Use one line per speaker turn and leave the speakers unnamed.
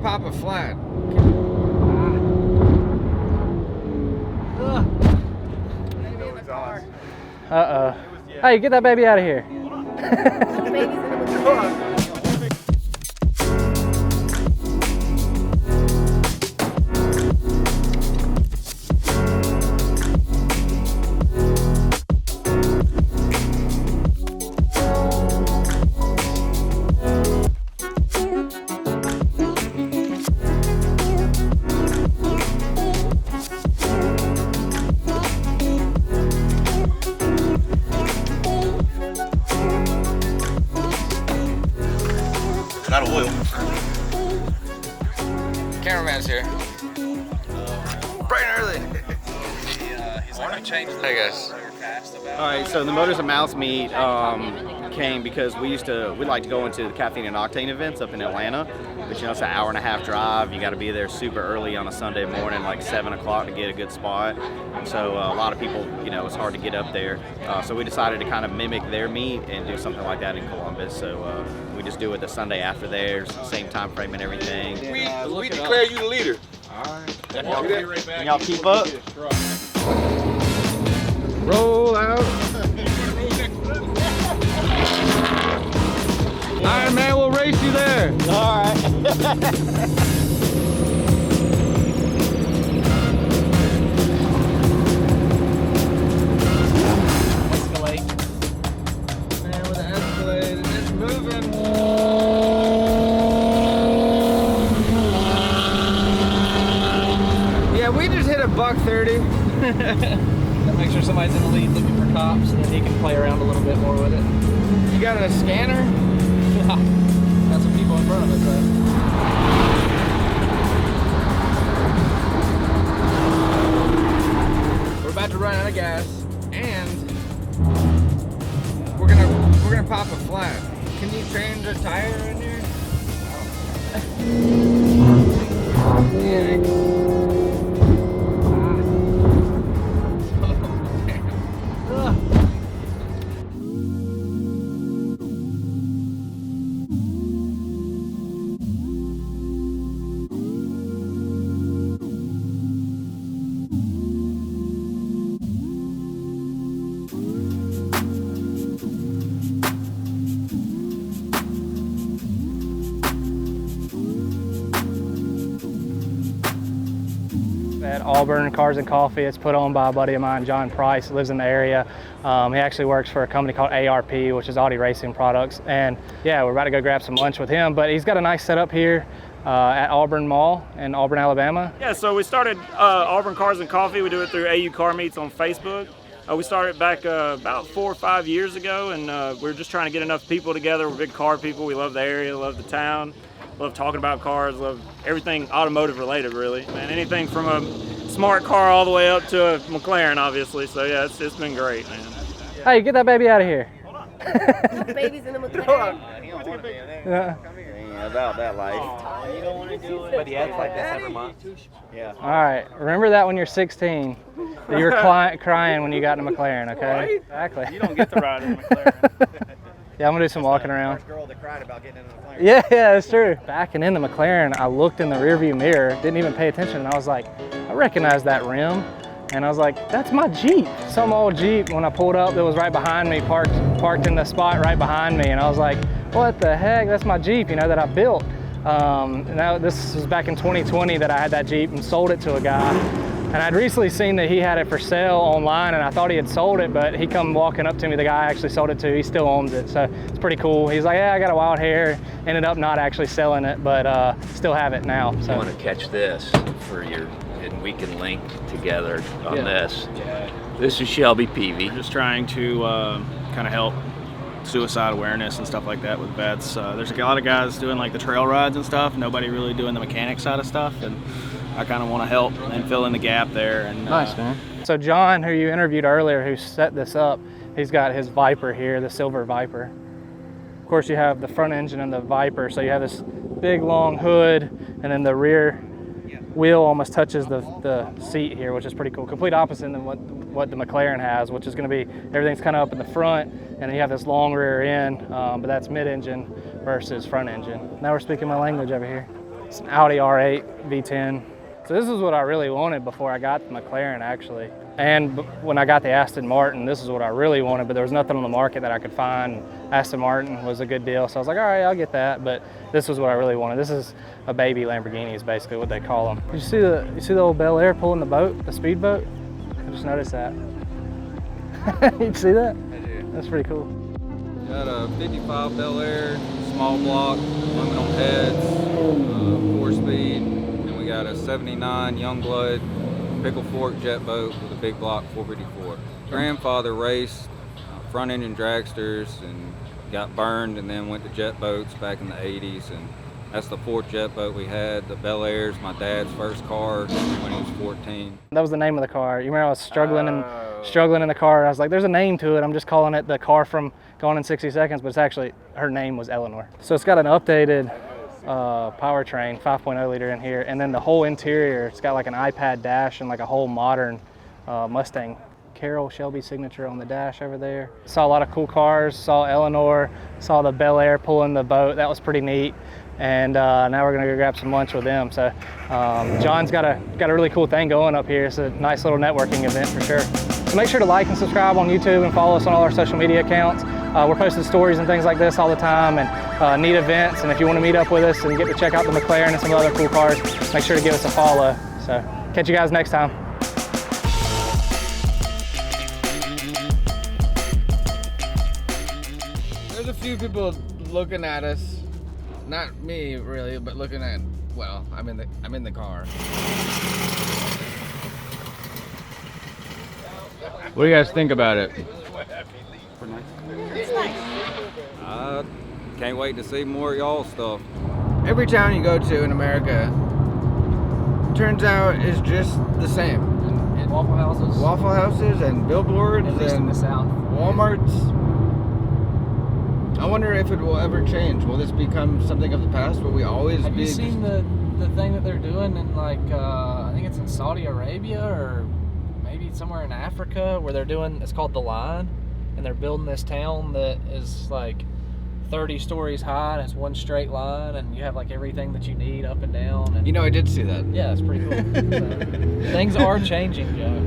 pop a flat.
Uh-oh. Hey, get that baby out of here.
Not oil.
Cameraman's here. Bright and early.
He's like,
Hey guys.
All right, so the Motors and Mouths meet came because we like to go into the Caffeine and Octane events up in Atlanta, but you know it's an hour and a half drive. You got to be there super early on a Sunday morning, like 7 o'clock to get a good spot. And so a lot of people, you know, it's hard to get up there. So we decided to kind of mimic their meet and do something like that in Columbus. So we just do it the Sunday after theirs, same time frame and everything.
we declare you the leader.
And y'all keep up.
Roll out. Iron Man will race you there.
All right.
Yeah, we just hit a $130.
Make sure somebody's in the lead looking for cops, and then he can play around a little bit more with it.
You got a scanner?
Got some people in front of us, though.
We're about to run out of gas, and we're gonna pop a flat. Can you change a tire in here?
At Auburn Cars and Coffee. It's put on by a buddy of mine, John Price, lives in the area. He actually works for a company called ARP, which is Audi Racing Products. And yeah, we're about to go grab some lunch with him, but he's got a nice setup here at Auburn Mall in Auburn, Alabama.
Yeah, so we started Auburn Cars and Coffee. We do it through AU Car Meets on Facebook. We started back about 4 or 5 years ago, and we're just trying to get enough people together. We're big car people. We love the area, love the town, love talking about cars, love everything automotive related, really. And anything from a smart car all the way up to a McLaren, obviously. So yeah, it's been great, man.
Hey, get that baby out of here.
Babies in the McLaren.
He don't want to be in there.
Yeah.
Come here. He ain't about that life.
You don't want to do it.
But he acts like this every month. Yeah.
All right, remember that when you're 16. That you were crying when you got in a McLaren, okay?
Right?
Exactly.
You don't get to ride in a McLaren.
Yeah, I'm gonna do some walking around.
First girl that cried about getting in the McLaren.
Yeah, that's true. Backing in the McLaren, I looked in the rearview mirror, didn't even pay attention, and I was like, I recognize that rim. And I was like, that's my Jeep. Some old Jeep, when I pulled up, that was right behind me, parked in the spot right behind me. And I was like, what the heck? That's my Jeep, you know, that I built. Now this was back in 2020 that I had that Jeep and sold it to a guy. And I'd recently seen that he had it for sale online, and I thought he had sold it, but he come walking up to me, the guy I actually sold it to, he still owns it. So it's pretty cool. He's like, yeah, I got a wild hair. Ended up not actually selling it, but still have it now. So.
I want to catch this for your, and we can link together on this. This is Shelby Peavy.
Just trying to kind of help suicide awareness and stuff like that with vets. There's a lot of guys doing like the trail rides and stuff, nobody really doing the mechanic side of stuff, and I kind of want to help and fill in the gap there. And
nice, man. So John, who you interviewed earlier, who set this up, he's got his Viper here, the silver Viper. Of course, you have the front engine and the Viper, so you have this big long hood, and then the rear wheel almost touches the seat here, which is pretty cool. Complete opposite than what the McLaren has, which is going to be, everything's kind of up in the front, and you have this long rear end, but that's mid-engine versus front engine. Now we're speaking my language over here. It's an Audi R8 V10. So this is what I really wanted before I got the McLaren, actually. And when I got the Aston Martin, this is what I really wanted, but there was nothing on the market that I could find. Aston Martin was a good deal, so I was like, all right, I'll get that, but this was what I really wanted. This is a baby Lamborghini is basically what they call them. You see the old Bel Air pulling the boat, the speedboat? I just noticed that. You see that?
I do.
That's pretty cool.
Got a 55 Bel Air, small block, aluminum heads, 4-speed, and we got a 79 Youngblood pickle fork jet boat with a big block 454. Grandfather raced front engine dragsters and got burned, and then went to jet boats back in the 80s, and that's the 4th jet boat we had. The Bel Air's my dad's first car when he was 14.
That was the name of the car. You remember I was struggling in the car. I was like, there's a name to it. I'm just calling it the car from Gone in 60 Seconds, but it's actually, her name was Eleanor. So it's got an updated powertrain, 5.0 liter in here, and then the whole interior, it's got like an iPad dash and like a whole modern Mustang Carroll Shelby signature on the dash over there. Saw a lot of cool cars, saw Eleanor, saw the Bel Air pulling the boat. That was pretty neat. And now we're gonna go grab some lunch with them. So John's got a really cool thing going up here. It's a nice little networking event for sure. So make sure to like and subscribe on YouTube and follow us on all our social media accounts. We're posting stories and things like this all the time, and neat events. And if you want to meet up with us and get to check out the McLaren and some other cool cars, make sure to give us a follow. So catch you guys next time.
There's a few people looking at us. Not me really, but looking at, well, I'm in the car. What do you guys think about it?
I can't wait to see more of y'all stuff.
Every town you go to in America, turns out is just the same.
And Waffle Houses.
Waffle houses and billboards
At least in
and
the South.
Walmarts. I wonder if it will ever change. Will this become something of the past? Will we always
Have
be?
you seen the thing that they're doing in like I think it's in Saudi Arabia or maybe somewhere in Africa where they're doing, it's called The Line, and they're building this town that is like 30 stories high and it's one straight line, and you have like everything that you need up and down. And
You know, I did see that.
yeah, it's pretty cool. So, things are changing, Joe.